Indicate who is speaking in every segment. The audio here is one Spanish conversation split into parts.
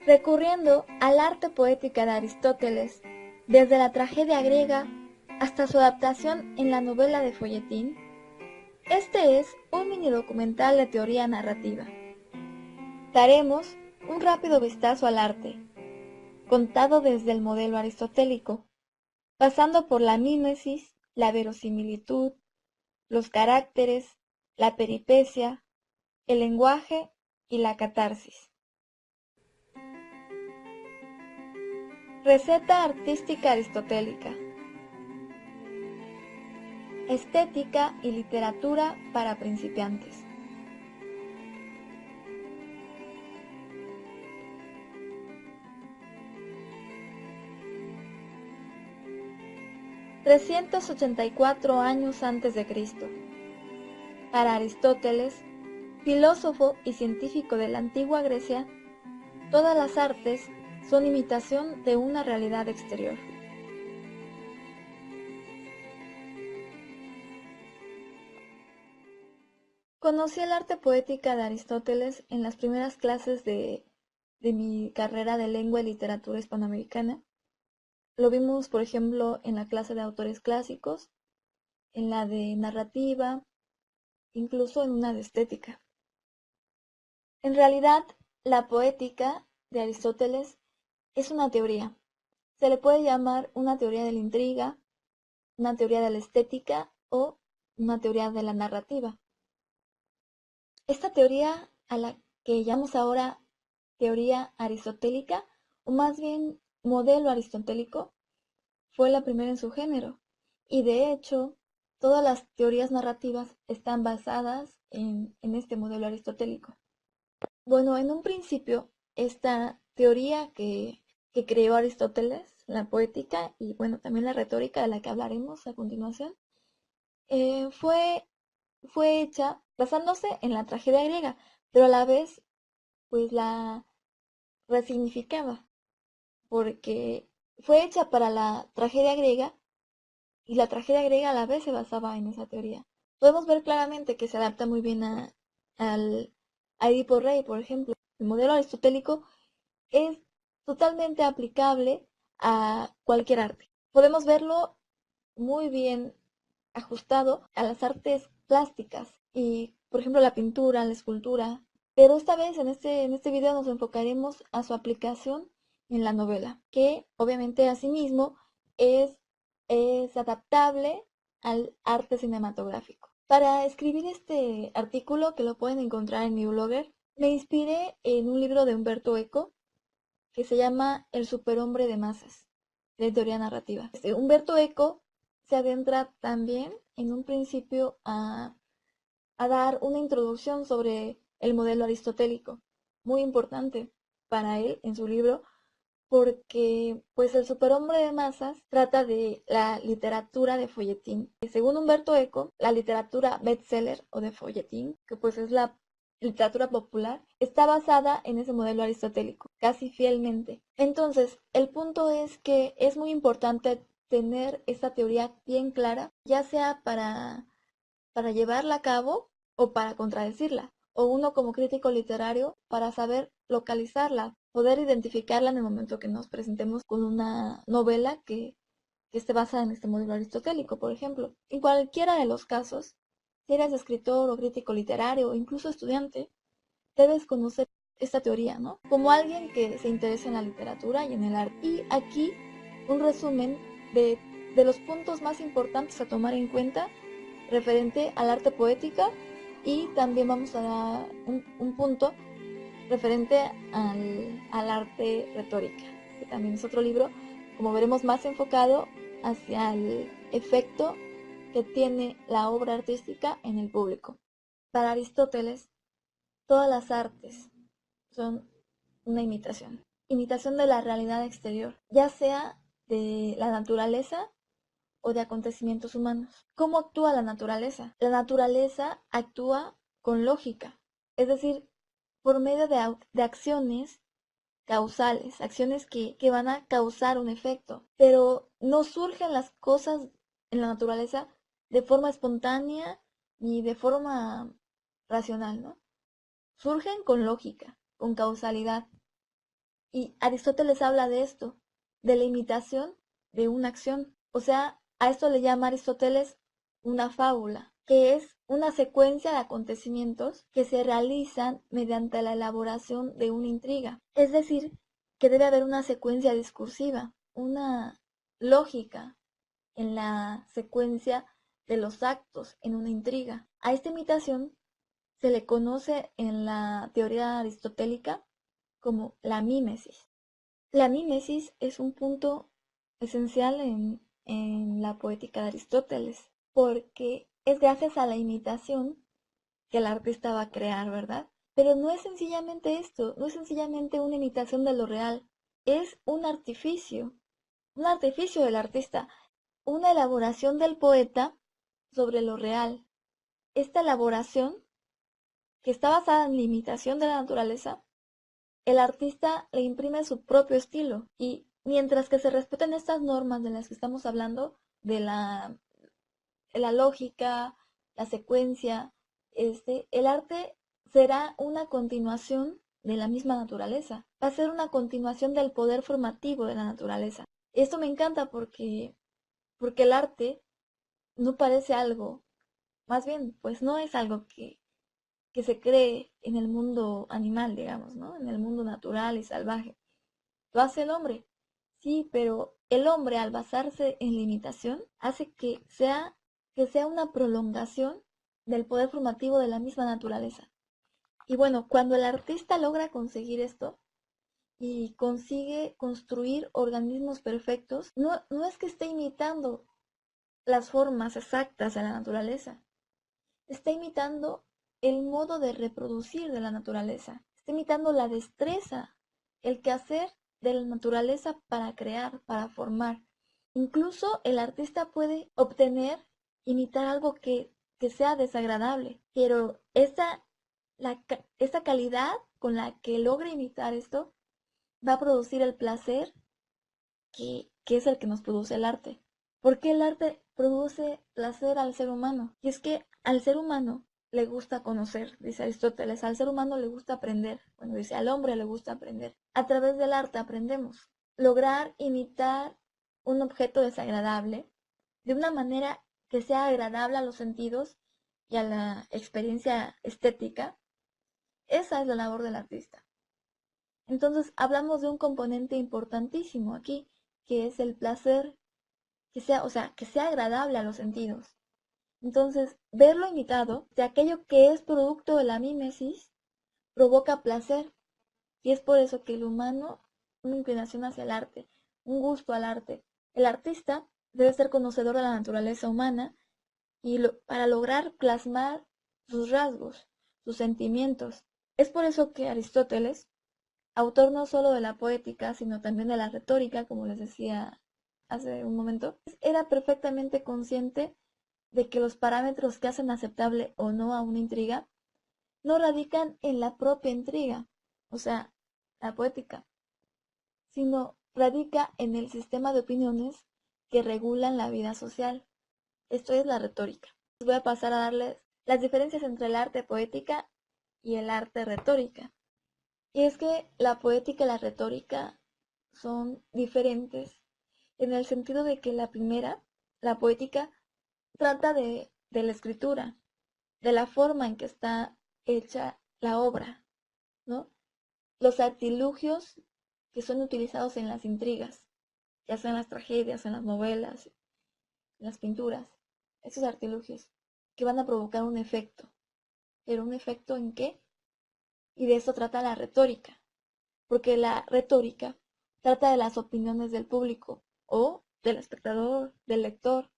Speaker 1: recurriendo al arte poética de Aristóteles, desde la tragedia griega hasta su adaptación en la novela de folletín. Este es un mini documental de teoría narrativa. Daremos un rápido vistazo al arte, contado desde el modelo aristotélico, pasando por la mímesis, la verosimilitud, los caracteres, la peripecia, el lenguaje y la catarsis. Receta artística aristotélica. Estética y literatura para principiantes. ...384 años antes de Cristo. Para Aristóteles, filósofo y científico de la antigua Grecia, todas las artes son imitación de una realidad exterior. Conocí el arte poética de Aristóteles en las primeras clases de mi carrera de lengua y literatura hispanoamericana. Lo vimos, por ejemplo, en la clase de autores clásicos, en la de narrativa, incluso en una de estética. En realidad, la poética de Aristóteles es una teoría. Se le puede llamar una teoría de la intriga, una teoría de la estética o una teoría de la narrativa. Esta teoría, a la que llamamos ahora teoría aristotélica, o más bien modelo aristotélico, fue la primera en su género, y de hecho, todas las teorías narrativas están basadas en este modelo aristotélico. Bueno, en un principio, esta teoría que creó Aristóteles, la poética y bueno, también la retórica de la que hablaremos a continuación, eh, fue, fue hecha basándose en la tragedia griega, pero a la vez pues la resignificaba, porque fue hecha para la tragedia griega y la tragedia griega a la vez se basaba en esa teoría. Podemos ver claramente que se adapta muy bien a Edipo Rey, por ejemplo. El modelo aristotélico es totalmente aplicable a cualquier arte. Podemos verlo muy bien ajustado a las artes plásticas y, por ejemplo, la pintura, la escultura. Pero esta vez en este video nos enfocaremos a su aplicación en la novela, que obviamente asimismo es, es adaptable al arte cinematográfico. Para escribir este artículo, que lo pueden encontrar en mi blogger, me inspiré en un libro de Umberto Eco que se llama El superhombre de masas, de teoría narrativa. Humberto Eco se adentra también en un principio a dar una introducción sobre el modelo aristotélico, muy importante para él en su libro, porque pues el superhombre de masas trata de la literatura de folletín. Y según Humberto Eco, la literatura bestseller o de folletín, que pues es la literatura popular, está basada en ese modelo aristotélico, casi fielmente. Entonces, el punto es que es muy importante tener esta teoría bien clara, ya sea para llevarla a cabo o para contradecirla, o uno como crítico literario para saber localizarla, poder identificarla en el momento que nos presentemos con una novela que esté basada en este modelo aristotélico, por ejemplo. En cualquiera de los casos, si eres escritor o crítico literario o incluso estudiante, debes conocer esta teoría, ¿no? Como alguien que se interesa en la literatura y en el arte. Y aquí un resumen de los puntos más importantes a tomar en cuenta referente al arte poética y también vamos a dar un punto referente al arte retórica, que también es otro libro, como veremos, más enfocado hacia el efecto que tiene la obra artística en el público. Para Aristóteles, todas las artes son una imitación, imitación de la realidad exterior, ya sea de la naturaleza o de acontecimientos humanos. ¿Cómo actúa la naturaleza? La naturaleza actúa con lógica, es decir, por medio de acciones causales, acciones que van a causar un efecto, pero no surgen las cosas en la naturaleza de forma espontánea ni de forma racional, ¿no? Surgen con lógica, con causalidad. Y Aristóteles habla de esto, de la imitación de una acción. O sea, a esto le llama Aristóteles una fábula, que es una secuencia de acontecimientos que se realizan mediante la elaboración de una intriga. Es decir, que debe haber una secuencia discursiva, una lógica en la secuencia de los actos en una intriga. A esta imitación se le conoce en la teoría aristotélica como la mímesis. La mímesis es un punto esencial en la poética de Aristóteles, porque es gracias a la imitación que el artista va a crear, ¿verdad? Pero no es sencillamente esto, no es sencillamente una imitación de lo real, es un artificio del artista, una elaboración del poeta sobre lo real. Esta elaboración, que está basada en la imitación de la naturaleza, el artista le imprime su propio estilo y mientras que se respeten estas normas de las que estamos hablando, de la lógica, la secuencia, el arte será una continuación de la misma naturaleza, va a ser una continuación del poder formativo de la naturaleza. Esto me encanta porque el arte no parece algo, más bien, pues no es algo que se cree en el mundo animal, digamos, ¿no? En el mundo natural y salvaje. Lo hace el hombre, sí, pero el hombre al basarse en la imitación hace que sea una prolongación del poder formativo de la misma naturaleza. Y bueno, cuando el artista logra conseguir esto y consigue construir organismos perfectos, no es que esté imitando las formas exactas de la naturaleza, está imitando el modo de reproducir de la naturaleza, está imitando la destreza, el quehacer de la naturaleza para crear, para formar. Incluso el artista puede obtener, imitar algo que sea desagradable, pero esa calidad con la que logra imitar esto va a producir el placer que es el que nos produce el arte. ¿Por qué el arte produce placer al ser humano? Y es que al ser humano le gusta conocer, dice Aristóteles, al ser humano le gusta aprender. Bueno, dice, al hombre le gusta aprender. A través del arte aprendemos. Lograr imitar un objeto desagradable de una manera que sea agradable a los sentidos y a la experiencia estética, esa es la labor del artista. Entonces hablamos de un componente importantísimo aquí, que es el placer, que sea, o sea, que sea agradable a los sentidos. Entonces, verlo imitado, de aquello que es producto de la mímesis, provoca placer. Y es por eso que el humano, una inclinación hacia el arte, un gusto al arte. El artista debe ser conocedor de la naturaleza humana y para lograr plasmar sus rasgos, sus sentimientos. Es por eso que Aristóteles, autor no solo de la poética, sino también de la retórica, como les decía hace un momento, era perfectamente consciente de que los parámetros que hacen aceptable o no a una intriga no radican en la propia intriga, o sea, la poética, sino radica en el sistema de opiniones que regulan la vida social. Esto es la retórica. Voy a pasar a darles las diferencias entre el arte poética y el arte retórica. Y es que la poética y la retórica son diferentes en el sentido de que la primera, la poética, trata de la escritura, de la forma en que está hecha la obra, ¿no? Los artilugios que son utilizados en las intrigas, ya sea en las tragedias, en las novelas, en las pinturas, esos artilugios que van a provocar un efecto. ¿Pero un efecto en qué? Y de eso trata la retórica, porque la retórica trata de las opiniones del público o del espectador, del lector,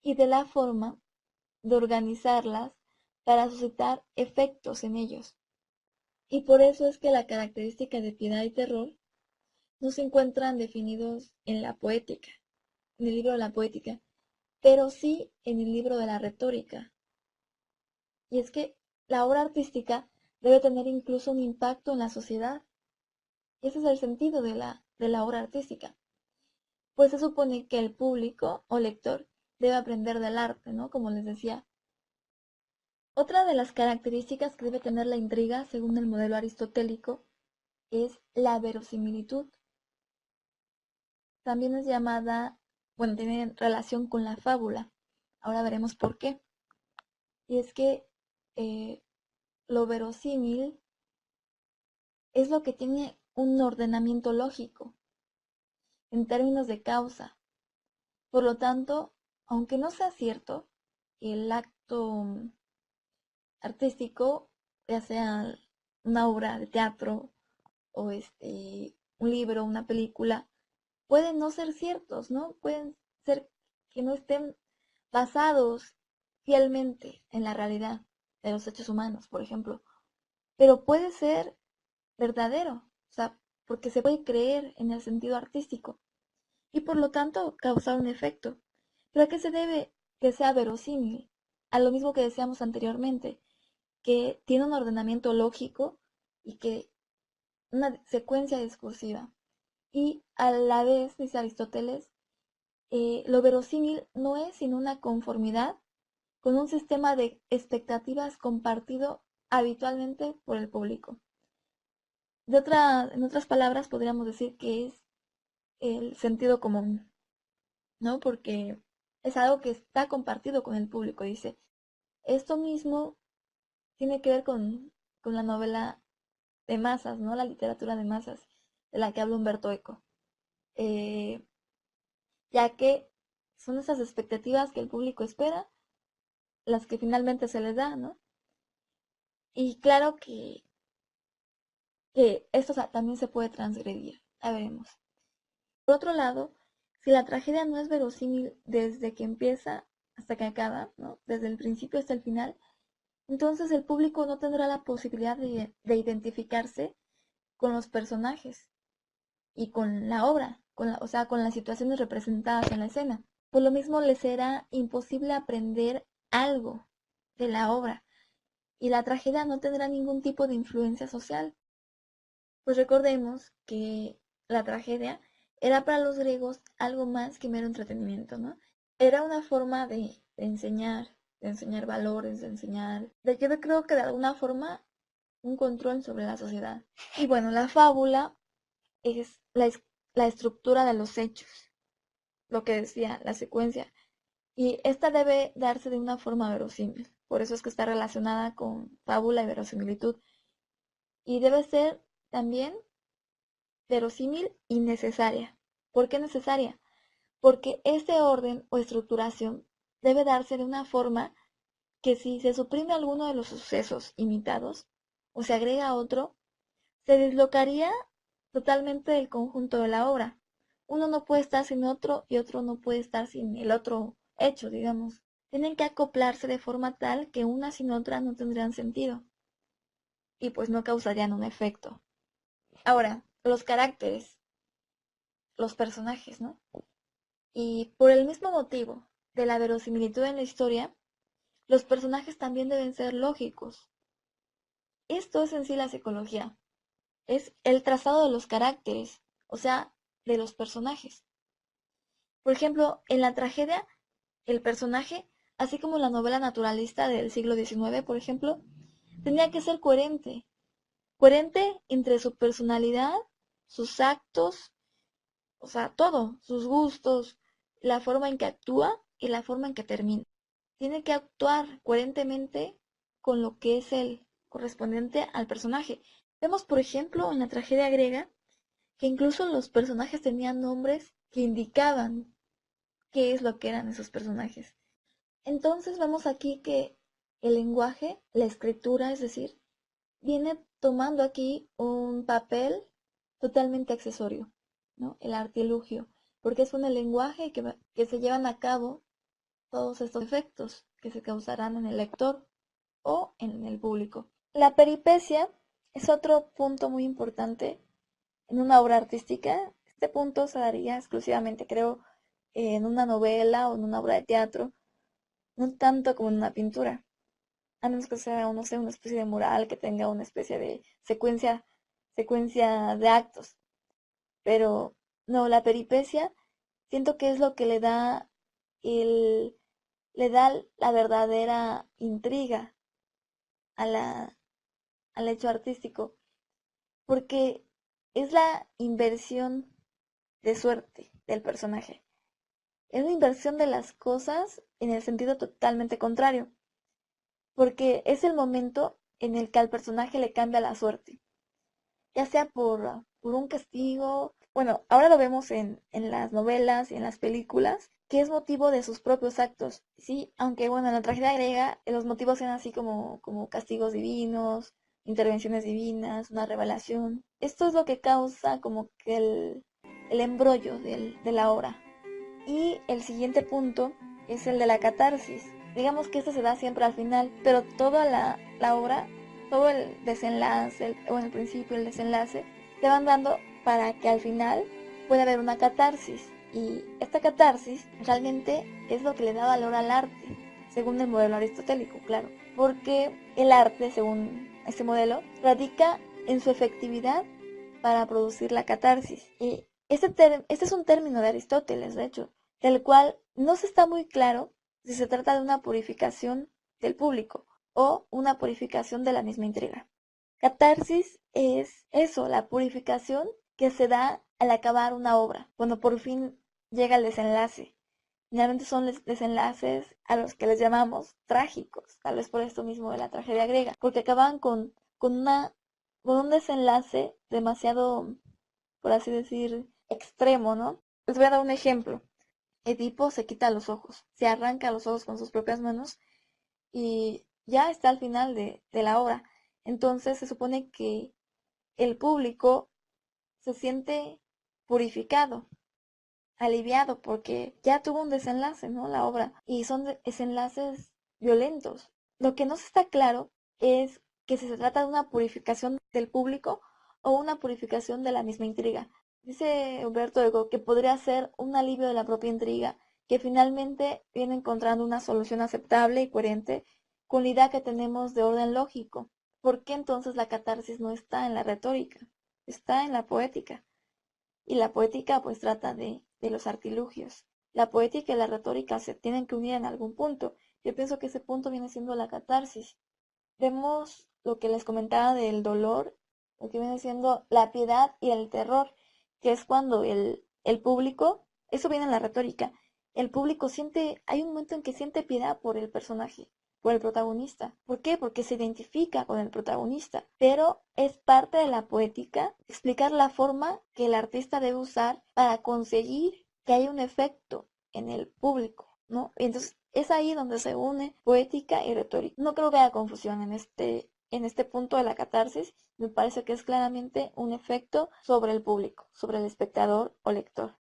Speaker 1: y de la forma de organizarlas para suscitar efectos en ellos. Y por eso es que la característica de piedad y terror no se encuentran definidos en la poética, en el libro de la poética, pero sí en el libro de la retórica. Y es que la obra artística debe tener incluso un impacto en la sociedad. Y ese es el sentido de la obra artística. Pues se supone que el público o lector debe aprender del arte, ¿no? Como les decía. Otra de las características que debe tener la intriga, según el modelo aristotélico, es la verosimilitud. También es llamada, bueno, tiene relación con la fábula. Ahora veremos por qué. Y es que eh, lo verosímil es lo que tiene un ordenamiento lógico en términos de causa. Por lo tanto, aunque no sea cierto que el acto artístico, ya sea una obra de teatro o un libro, una película, pueden no ser ciertos, ¿no? Pueden ser que no estén basados fielmente en la realidad de los hechos humanos, por ejemplo, pero puede ser verdadero, o sea, porque se puede creer en el sentido artístico y por lo tanto causar un efecto. ¿Pero a qué se debe que sea verosímil? A lo mismo que decíamos anteriormente, que tiene un ordenamiento lógico y que una secuencia discursiva. Y a la vez, dice Aristóteles, lo verosímil no es sino una conformidad con un sistema de expectativas compartido habitualmente por el público. En otras palabras, podríamos decir que es el sentido común, ¿no? Porque es algo que está compartido con el público. Dice, esto mismo tiene que ver con la novela de masas, ¿no? La literatura de masas, de la que habla Humberto Eco. Eh, ya que son esas expectativas que el público espera, las que finalmente se les da, ¿no? Y claro que esto también se puede transgredir, ya veremos. Por otro lado, si la tragedia no es verosímil desde que empieza hasta que acaba, ¿no? Desde el principio hasta el final, entonces el público no tendrá la posibilidad de identificarse con los personajes y con la obra, o sea, con las situaciones representadas en la escena. Por lo mismo les será imposible aprender algo de la obra y la tragedia no tendrá ningún tipo de influencia social. Pues recordemos que la tragedia era para los griegos algo más que mero entretenimiento, ¿no? Era una forma de enseñar valores, yo creo que de alguna forma un control sobre la sociedad. Y bueno, la fábula es la estructura de los hechos, lo que decía, la secuencia. Y esta debe darse de una forma verosímil. Por eso es que está relacionada con fábula y verosimilitud. Y debe ser también verosímil y necesaria. ¿Por qué necesaria? Porque este orden o estructuración debe darse de una forma que si se suprime alguno de los sucesos imitados o se agrega otro, se deslocaría totalmente del conjunto de la obra. Uno no puede estar sin otro y otro no puede estar sin el otro hecho, digamos. Tienen que acoplarse de forma tal que una sin otra no tendrían sentido y pues no causarían un efecto. Ahora, los caracteres, los personajes, ¿no? Y por el mismo motivo de la verosimilitud en la historia, los personajes también deben ser lógicos. Esto es en sí la psicología. Es el trazado de los caracteres, o sea, de los personajes. Por ejemplo, en la tragedia, el personaje, así como en la novela naturalista del siglo XIX, por ejemplo, tenía que ser coherente entre su personalidad, sus actos, o sea, todo, sus gustos, la forma en que actúa y la forma en que termina. Tiene que actuar coherentemente con lo que es el correspondiente al personaje. Vemos, por ejemplo, en la tragedia griega, que incluso los personajes tenían nombres que indicaban qué es lo que eran esos personajes. Entonces vemos aquí que el lenguaje, la escritura, es decir, viene tomando aquí un papel totalmente accesorio, ¿no? El artilugio, porque es con el lenguaje que se llevan a cabo todos estos efectos que se causarán en el lector o en el público. La peripecia es otro punto muy importante en una obra artística. Este punto se daría exclusivamente, creo, en una novela o en una obra de teatro, no tanto como en una pintura, a menos que sea, no sé, una especie de mural que tenga una especie de secuencia de actos. Pero no, la peripecia siento que es lo que el, le da la verdadera intriga a al hecho artístico, porque es la inversión de suerte del personaje. Es la inversión de las cosas en el sentido totalmente contrario, porque es el momento en el que al personaje le cambia la suerte, ya sea por un castigo. Bueno, ahora lo vemos en las novelas y en las películas, que es motivo de sus propios actos, ¿sí? Aunque, bueno, en la tragedia griega los motivos eran así como castigos divinos, intervenciones divinas, una revelación. Esto es lo que causa como que el embrollo de la obra. Y el siguiente punto es el de la catarsis. Digamos que este se da siempre al final, pero toda la obra, todo el desenlace, el principio, el desenlace, se van dando para que al final pueda haber una catarsis. Y esta catarsis realmente es lo que le da valor al arte, según el modelo aristotélico, claro. Porque el arte, según este modelo, radica en su efectividad para producir la catarsis. Y este es un término de Aristóteles, de hecho, del cual no se está muy claro si se trata de una purificación del público o una purificación de la misma intriga. Catarsis es eso, la purificación que se da al acabar una obra, cuando por fin llega el desenlace. Generalmente son desenlaces a los que les llamamos trágicos, tal vez por esto mismo de la tragedia griega, porque acaban con un desenlace demasiado, por así decir, extremo, ¿no? Les voy a dar un ejemplo. Edipo se quita los ojos, se arranca los ojos con sus propias manos y ya está al final de la obra. Entonces se supone que el público se siente purificado, aliviado, porque ya tuvo un desenlace, ¿no? La obra. Y son desenlaces violentos. Lo que no se está claro es que si se trata de una purificación del público o una purificación de la misma intriga. Dice Humberto Eco que podría ser un alivio de la propia intriga, que finalmente viene encontrando una solución aceptable y coherente con la idea que tenemos de orden lógico. ¿Por qué entonces la catarsis no está en la retórica? Está en la poética. Y la poética pues trata de los artilugios. La poética y la retórica se tienen que unir en algún punto. Yo pienso que ese punto viene siendo la catarsis. Vemos lo que les comentaba del dolor, lo que viene siendo la piedad y el terror, que es cuando el público, eso viene en la retórica, el público siente, hay un momento en que siente piedad por el personaje, por el protagonista. ¿Por qué? Porque se identifica con el protagonista, pero es parte de la poética explicar la forma que el artista debe usar para conseguir que haya un efecto en el público, ¿no? Y entonces es ahí donde se une poética y retórica. No creo que haya confusión en este punto de la catarsis. Me parece que es claramente un efecto sobre el público, sobre el espectador o lector.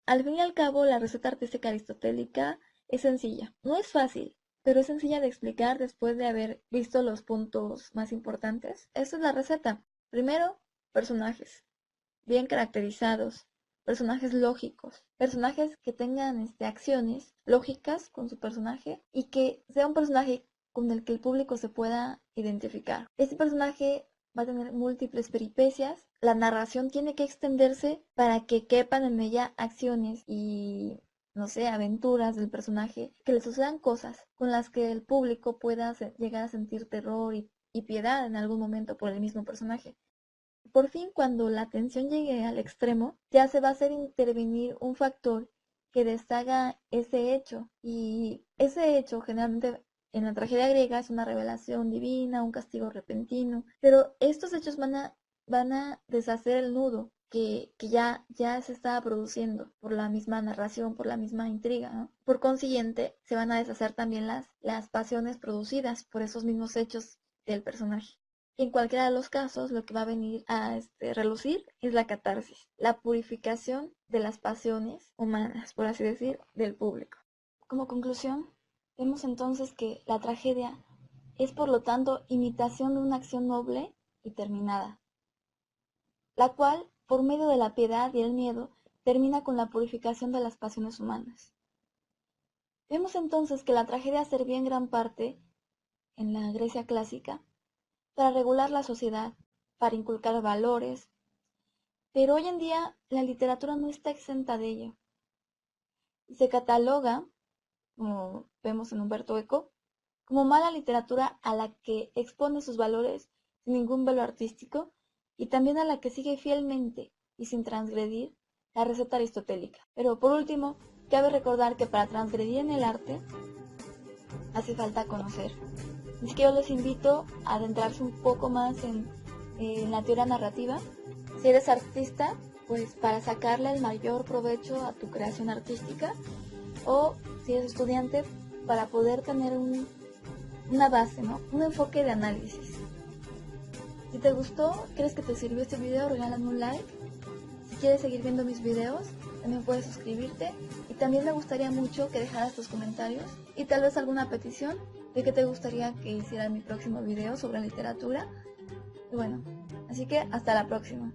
Speaker 1: Al fin y al cabo, la receta artística aristotélica es sencilla. No es fácil, pero es sencilla de explicar después de haber visto los puntos más importantes. Esta es la receta. Primero, personajes bien caracterizados, personajes lógicos, personajes que tengan acciones lógicas con su personaje y que sea un personaje con el que el público se pueda identificar. Este personaje va a tener múltiples peripecias, la narración tiene que extenderse para que quepan en ella acciones y no sé, aventuras del personaje, que le sucedan cosas con las que el público pueda llegar a sentir terror y piedad en algún momento por el mismo personaje. Por fin, cuando la tensión llegue al extremo, ya se va a hacer intervenir un factor que deshaga ese hecho. Y ese hecho generalmente en la tragedia griega es una revelación divina, un castigo repentino. Pero estos hechos van a deshacer el nudo que ya se estaba produciendo por la misma narración, por la misma intriga, ¿no? Por consiguiente, se van a deshacer también las pasiones producidas por esos mismos hechos del personaje. En cualquiera de los casos, lo que va a venir a relucir es la catarsis, la purificación de las pasiones humanas, por así decir, del público. Como conclusión, vemos entonces que la tragedia es por lo tanto imitación de una acción noble y terminada, la cual, por medio de la piedad y el miedo, termina con la purificación de las pasiones humanas. Vemos entonces que la tragedia servía en gran parte, en la Grecia clásica, para regular la sociedad, para inculcar valores, pero hoy en día la literatura no está exenta de ello. Se cataloga, como vemos en Humberto Eco, como mala literatura a la que expone sus valores sin ningún velo artístico y también a la que sigue fielmente y sin transgredir la receta aristotélica. Pero por último, cabe recordar que para transgredir en el arte hace falta conocer. Así que yo les invito a adentrarse un poco más en la teoría narrativa. Si eres artista, pues para sacarle el mayor provecho a tu creación artística, o si eres estudiante, para poder tener una base, ¿no? Un enfoque de análisis. Si te gustó, crees que te sirvió este video, regálame un like. Si quieres seguir viendo mis videos, también puedes suscribirte. Y también me gustaría mucho que dejaras tus comentarios y tal vez alguna petición de qué te gustaría que hiciera en mi próximo video sobre literatura. Y bueno, así que hasta la próxima.